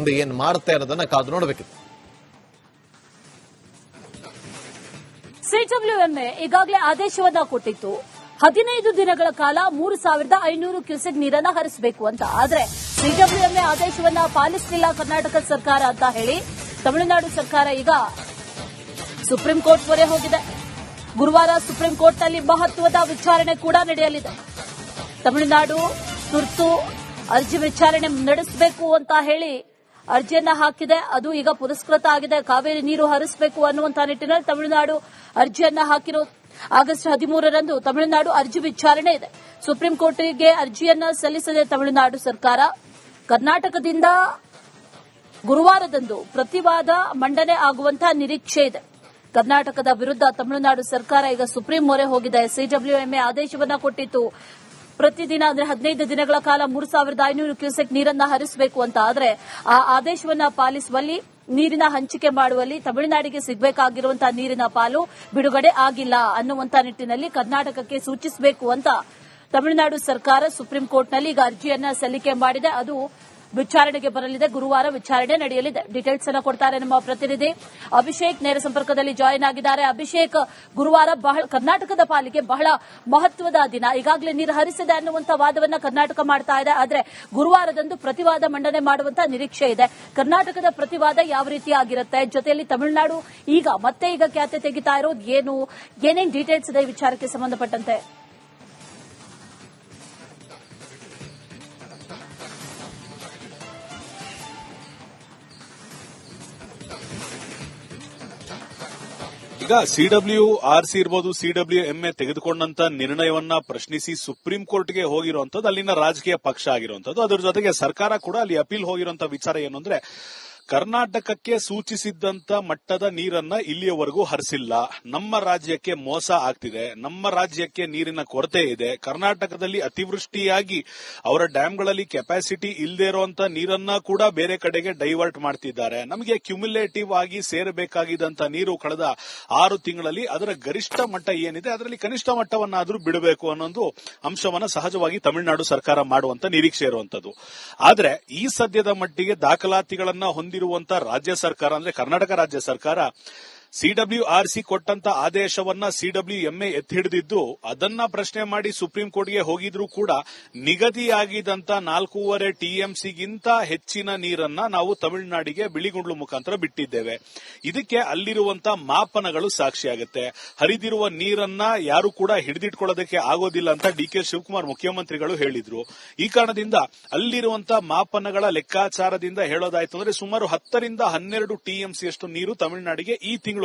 ಮುಂದೆ ಏನ್ ಮಾಡುತ್ತೆ ಅನ್ನೋದನ್ನ ಕಾದು ನೋಡಬೇಕಿತ್ತು. ಸಿಡಬ್ಲ್ಯೂಎಂಎ ಈಗಾಗಲೇ ಆದೇಶವನ್ನ ಕೊಟ್ಟಿತ್ತು. 15 ದಿನಗಳ ಕಾಲ 3,500 ಕ್ಯೂಸೆಕ್ ನೀರನ್ನ ಹರಿಸಬೇಕು ಅಂತ. ಆದ್ರೆ ಸಿಡಬ್ಲ್ಯೂಎಂಎ ಆದೇಶವನ್ನ ಪಾಲಿಸಲಿಲ್ಲ ಕರ್ನಾಟಕ ಸರ್ಕಾರ ಅಂತ ಹೇಳಿ ತಮಿಳುನಾಡು ಸರ್ಕಾರ ಈಗ ಸುಪ್ರೀಂ ಕೋರ್ಟ್ ಮೊರೆ ಹೋಗಿದೆ. ಗುರುವಾರ ಸುಪ್ರೀಂ ಕೋರ್ಟ್ನಲ್ಲಿ ಮಹತ್ವದ ವಿಚಾರಣೆ ಕೂಡ ನಡೆಯಲಿದೆ. ತಮಿಳುನಾಡು ತುರ್ತು ಅರ್ಜಿ ವಿಚಾರಣೆ ನಡೆಸಬೇಕು ಅಂತ ಹೇಳಿ ಅರ್ಜಿಯನ್ನ ಹಾಕಿದೆ. ಅದು ಈಗ ಪುರಸ್ಕೃತ ಆಗಿದೆ. ಕಾವೇರಿ ನೀರು ಹರಿಸಬೇಕು ಅನ್ನುವಂತಹ ನಿಟ್ಟಿನಲ್ಲಿ ತಮಿಳುನಾಡು ಅರ್ಜಿಯನ್ನ ಹಾಕಿರೋ ಆಗಸ್ಟ್ 13ರಂದು ತಮಿಳುನಾಡು ಅರ್ಜಿ ವಿಚಾರಣೆ ಇದೆ. ಸುಪ್ರೀಂ ಕೋರ್ಟ್ಗೆ ಅರ್ಜಿಯನ್ನ ಸಲ್ಲಿಸಿದೆ ತಮಿಳುನಾಡು ಸರ್ಕಾರ. ಕರ್ನಾಟಕದಿಂದ ಗುರುವಾರದಂದು ಪ್ರತಿವಾದ ಮಂಡನೆ ಆಗುವಂತಹ ನಿರೀಕ್ಷೆ ಇದೆ. ಕರ್ನಾಟಕದ ವಿರುದ್ಧ ತಮಿಳುನಾಡು ಸರ್ಕಾರ ಈಗ ಸುಪ್ರೀಂ ಮೊರೆ ಹೋಗಿದೆ. ಸಿಡಬ್ಲ್ಯೂಎಂಎ ಆದೇಶವನ್ನ ಕೊಟ್ಟಿತ್ತು. ಪ್ರತಿದಿನ ಅಂದ್ರೆ 15 ದಿನಗಳ ಕಾಲ 3,500 ಕ್ಯೂಸೆಕ್ ನೀರನ್ನ ಹರಿಸಬೇಕು ಅಂತ. ಆದ್ರೆ ಆ ಆದೇಶವನ್ನ ಪಾಲಿಸುವಲ್ಲಿ, ನೀರಿನ ಹಂಚಿಕೆ ಮಾಡುವಲ್ಲಿ ತಮಿಳುನಾಡಿಗೆ ಸಿಗಬೇಕಾಗಿರುವಂತಹ ನೀರಿನ ಪಾಲು ಬಿಡುಗಡೆ ಆಗಿಲ್ಲ ಅನ್ನುವಂತ ನಿಟ್ಟಿನಲ್ಲಿ ಕರ್ನಾಟಕಕ್ಕೆ ಸೂಚಿಸಬೇಕು ಅಂತ ತಮಿಳುನಾಡು ಸರ್ಕಾರ ಸುಪ್ರೀಂ ಕೋರ್ಟ್ನಲ್ಲಿ ಈಗ ಅರ್ಜಿಯನ್ನ ಸಲ್ಲಿಕೆ ಮಾಡಿದೆ. ಅದು ವಿಚಾರಣೆಗೆ ಬರಲಿದೆ. ಗುರುವಾರ ವಿಚಾರಣೆ ನಡೆಯಲಿದೆ. ಡೀಟೇಲ್ಸ್ ಅನ್ನು ಕೊಡ್ತಾರೆ ನಮ್ಮ ಪ್ರತಿನಿಧಿ ಅಭಿಷೇಕ್, ನೇರ ಸಂಪರ್ಕದಲ್ಲಿ ಜಾಯಿನ್ ಆಗಿದ್ದಾರೆ. ಅಭಿಷೇಕ್, ಗುರುವಾರ ಕರ್ನಾಟಕದ ಪಾಲಿಗೆ ಬಹಳ ಮಹತ್ವದ ದಿನ. ಈಗಾಗಲೇ ನೀರು ಹರಿಸಿದೆ ಅನ್ನುವಂಥ ವಾದವನ್ನ ಕರ್ನಾಟಕ ಮಾಡ್ತಾ ಇದೆ. ಆದರೆ ಗುರುವಾರದಂದು ಪ್ರತಿವಾದ ಮಂಡನೆ ಮಾಡುವಂತಹ ನಿರೀಕ್ಷೆ ಇದೆ. ಕರ್ನಾಟಕದ ಪ್ರತಿವಾದ ಯಾವ ರೀತಿಯಾಗಿರುತ್ತೆ? ಜೊತೆಯಲ್ಲಿ ತಮಿಳುನಾಡು ಈಗ ಖ್ಯಾತೆ ತೆಗಿತಾ ಇರೋದು ಏನೇನು ಡೀಟೇಲ್ಸ್ ಇದೆ ಈ ವಿಚಾರಕ್ಕೆ ಸಂಬಂಧಪಟ್ಟಂತೆ? ಈಗ ಸಿಡಬ್ಲ್ಯೂಆರ್ಸಿ ಇರ್ಬೋದು, ಸಿಡಬ್ಲ್ಯೂಎಂಎ ತೆಗೆದುಕೊಂಡಂತ ನಿರ್ಣಯವನ್ನ ಪ್ರಶ್ನಿಸಿ ಸುಪ್ರೀಂ ಕೋರ್ಟ್ಗೆ ಹೋಗಿರುವಂತದ್ದು ಅಲ್ಲಿನ ರಾಜಕೀಯ ಪಕ್ಷ ಆಗಿರುವಂತದ್ದು. ಅದರ ಜೊತೆಗೆ ಸರ್ಕಾರ ಕೂಡ ಅಲ್ಲಿ ಅಪೀಲ್ ಹೋಗಿರುವಂತ ವಿಚಾರ ಏನು ಅಂದ್ರೆ, ಕರ್ನಾಟಕಕ್ಕೆ ಸೂಚಿಸಿದ್ದಂತ ಮಟ್ಟದ ನೀರನ್ನ ಇಲ್ಲಿಯವರೆಗೂ ಹರಿಸಿಲ್ಲ, ನಮ್ಮ ರಾಜ್ಯಕ್ಕೆ ಮೋಸ ಆಗ್ತಿದೆ, ನಮ್ಮ ರಾಜ್ಯಕ್ಕೆ ನೀರಿನ ಕೊರತೆ ಇದೆ, ಕರ್ನಾಟಕದಲ್ಲಿ ಅತಿವೃಷ್ಟಿಯಾಗಿ ಅವರ ಡ್ಯಾಂಗಳಲ್ಲಿ ಕೆಪಾಸಿಟಿ ಇಲ್ಲದೆ ಇರುವಂತ ನೀರನ್ನ ಕೂಡ ಬೇರೆ ಕಡೆಗೆ ಡೈವರ್ಟ್ ಮಾಡ್ತಿದ್ದಾರೆ, ನಮಗೆ ಕ್ಯುಮ್ಯುಲೇಟಿವ್ ಆಗಿ ಸೇರಬೇಕಾಗಿದ್ದಂತ ನೀರು ಕಳೆದ 6 ತಿಂಗಳಲ್ಲಿ ಅದರ ಗರಿಷ್ಠ ಮಟ್ಟ ಏನಿದೆ ಅದರಲ್ಲಿ ಕನಿಷ್ಠ ಮಟ್ಟವನ್ನಾದರೂ ಬಿಡಬೇಕು ಅನ್ನೋದು ಅಂಶವನ್ನ ಸಹಜವಾಗಿ ತಮಿಳುನಾಡು ಸರ್ಕಾರ ಮಾಡುವಂತ ನಿರೀಕ್ಷೆ ಇರುವಂತದ್ದು. ಆದ್ರೆ ಈ ಸದ್ಯದ ಮಟ್ಟಿಗೆ ದಾಖಲಾತಿಗಳನ್ನ ಹೊಂದಿರುವಂತ ರಾಜ್ಯ ಸರ್ಕಾರ ಅಂದ್ರೆ ಕರ್ನಾಟಕ ರಾಜ್ಯ ಸರ್ಕಾರ ಸಿಡಬ್ಲ್ಯೂಆರ್ಸಿ ಕೊಟ್ಟಂತ ಆದೇಶವನ್ನ ಸಿಡಬ್ಲ್ಯೂಎಂಎ ಎತ್ತಿ ಹಿಡಿದಿದ್ದು, ಅದನ್ನ ಪ್ರಶ್ನೆ ಮಾಡಿ ಸುಪ್ರೀಂ ಕೋರ್ಟ್ಗೆ ಹೋಗಿದ್ರೂ ಕೂಡ ನಿಗದಿಯಾಗಿದ್ದಂತ 4.5 ಟಿಎಂಸಿಗಿಂತ ಹೆಚ್ಚಿನ ನೀರನ್ನ ನಾವು ತಮಿಳುನಾಡಿಗೆ ಬಿಳಿಗುಂಡ್ಲು ಮುಖಾಂತರ ಬಿಟ್ಟಿದ್ದೇವೆ. ಇದಕ್ಕೆ ಅಲ್ಲಿರುವಂತ ಮಾಪನಗಳು ಸಾಕ್ಷಿಯಾಗುತ್ತೆ. ಹರಿದಿರುವ ನೀರನ್ನ ಯಾರು ಕೂಡ ಹಿಡಿದಿಟ್ಕೊಳ್ಳೋದಕ್ಕೆ ಆಗೋದಿಲ್ಲ ಅಂತ ಡಿಕೆ ಶಿವಕುಮಾರ್ ಮುಖ್ಯಮಂತ್ರಿಗಳು ಹೇಳಿದ್ರು. ಈ ಕಾರಣದಿಂದ ಅಲ್ಲಿರುವಂತ ಮಾಪನಗಳ ಲೆಕ್ಕಾಚಾರದಿಂದ ಹೇಳೋದಾಯ್ತು ಅಂದ್ರೆ ಸುಮಾರು 10ರಿಂದ 12 ಟಿಎಂಸಿಯಷ್ಟು ನೀರು ತಮಿಳುನಾಡಿಗೆ ಈ ತಿಂಗಳು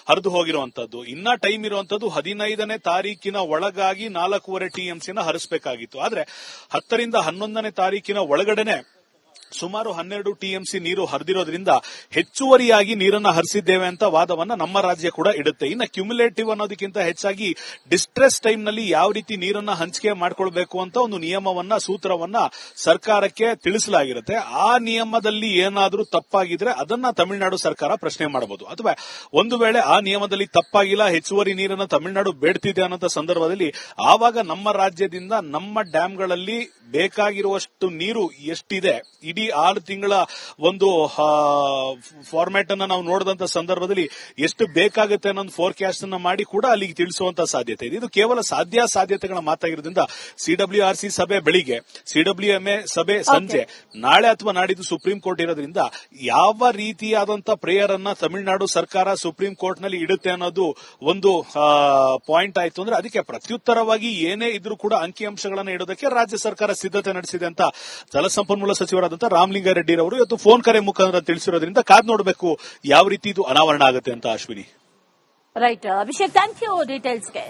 ಹರಿದು ಹೋಗಿರುವಂತದ್ದು. ಇನ್ನ ಟೈಮ್ ಇರುವಂತದ್ದು 15ನೇ ತಾರೀಕಿನ ಒಳಗಾಗಿ 4.5 ಟಿಎಂಸಿನ ಹರಿಸಬೇಕಾಗಿತ್ತು. ಆದ್ರೆ 10ರಿಂದ 11ನೇ ತಾರೀಕಿನ ಒಳಗಡೆನೆ ಸುಮಾರು 12 ಟಿಎಂಸಿ ನೀರು ಹರಿದಿರೋದ್ರಿಂದ ಹೆಚ್ಚುವರಿಯಾಗಿ ನೀರನ್ನು ಹರಿಸಿದ್ದೇವೆ ಅಂತ ವಾದವನ್ನ ನಮ್ಮ ರಾಜ್ಯ ಕೂಡ ಇಡುತ್ತೆ. ಇನ್ನು ಕ್ಯುಮ್ಯುಲೇಟಿವ್ ಅನ್ನೋದಕ್ಕಿಂತ ಹೆಚ್ಚಾಗಿ ಡಿಸ್ಟ್ರೆಸ್ ಟೈಮ್ ನಲ್ಲಿ ಯಾವ ರೀತಿ ನೀರನ್ನ ಹಂಚಿಕೆ ಮಾಡ್ಕೊಳ್ಬೇಕು ಅಂತ ಒಂದು ನಿಯಮವನ್ನ, ಸೂತ್ರವನ್ನ ಸರ್ಕಾರಕ್ಕೆ ತಿಳಿಸಲಾಗಿರುತ್ತೆ. ಆ ನಿಯಮದಲ್ಲಿ ಏನಾದ್ರೂ ತಪ್ಪಾಗಿದ್ರೆ ಅದನ್ನ ತಮಿಳುನಾಡು ಸರ್ಕಾರ ಪ್ರಶ್ನೆ ಮಾಡಬಹುದು. ಅಥವಾ ಒಂದು ವೇಳೆ ಆ ನಿಯಮದಲ್ಲಿ ತಪ್ಪಾಗಿಲ್ಲ, ಹೆಚ್ಚುವರಿ ನೀರನ್ನ ತಮಿಳುನಾಡು ಬೇಡ್ತಿದೆ ಅನ್ನೋ ಸಂದರ್ಭದಲ್ಲಿ ಆವಾಗ ನಮ್ಮ ರಾಜ್ಯದಿಂದ ನಮ್ಮ ಡ್ಯಾಂಗಳಲ್ಲಿ ಬೇಕಾಗಿರುವಷ್ಟು ನೀರು ಎಷ್ಟಿದೆ, ಇಡೀ 6 ತಿಂಗಳ ಒಂದು ಫಾರ್ಮ್ಯಾಟ್ ಅನ್ನ ನಾವು ನೋಡಿದಂತ ಸಂದರ್ಭದಲ್ಲಿ ಎಷ್ಟು ಬೇಕಾಗುತ್ತೆ ಅನ್ನೋ ಫೋರ್ಕಾಸ್ಟ್ ಅನ್ನ ಮಾಡಿ ಕೂಡ ಅಲ್ಲಿಗೆ ತಿಳಿಸುವಂತ ಸಾಧ್ಯತೆ ಇದೆ. ಇದು ಕೇವಲ ಸಾಧ್ಯತೆಗಳ ಮಾತಾಗಿರೋದ್ರಿಂದ ಸಿಡಬ್ಲ್ಯೂಆರ್ಸಿ ಸಭೆ ಬೆಳಿಗ್ಗೆ, ಸಿಡಬ್ಲ್ಯೂಎಂಎ ಸಭೆ ಸಂಜೆ, ನಾಳೆ ಅಥವಾ ನಾಡಿದ್ದು ಸುಪ್ರೀಂ ಕೋರ್ಟ್ ಇರೋದ್ರಿಂದ ಯಾವ ರೀತಿಯಾದಂತ ಪ್ರೇಯರ್ ಅನ್ನ ತಮಿಳುನಾಡು ಸರ್ಕಾರ ಸುಪ್ರೀಂ ಕೋರ್ಟ್ ನಲ್ಲಿ ಇಡುತ್ತೆ ಅನ್ನೋದು ಒಂದು ಪಾಯಿಂಟ್ ಆಯ್ತು ಅಂದ್ರೆ ಅದಕ್ಕೆ ಪ್ರತ್ಯುತ್ತರವಾಗಿ ಏನೇ ಇದ್ರೂ ಕೂಡ ಅಂಕಿಅಂಶಗಳನ್ನು ಇಡೋದಕ್ಕೆ ರಾಜ್ಯ ಸರ್ಕಾರ ಸಿದ್ಧತೆ ನಡೆಸಿದೆ ಅಂತ ಜಲಸಂಪನ್ಮೂಲ ಸಚಿವರಾದಂತಹ ರಾಮಲಿಂಗಾರೆಡ್ಡಿ ಅವರು ಇವತ್ತು ಫೋನ್ ಕರೆ ಮುಖಾಂತರ ತಿಳಿಸಿರೋದ್ರಿಂದ ಕಾದ್ ನೋಡಬೇಕು ಯಾವ ರೀತಿ ಇದು ಅನಾವರಣ ಆಗುತ್ತೆ ಅಂತ. Ashwini, right. Abhishek, thank you ಡೀಟೇಲ್ಸ್ಗೆ.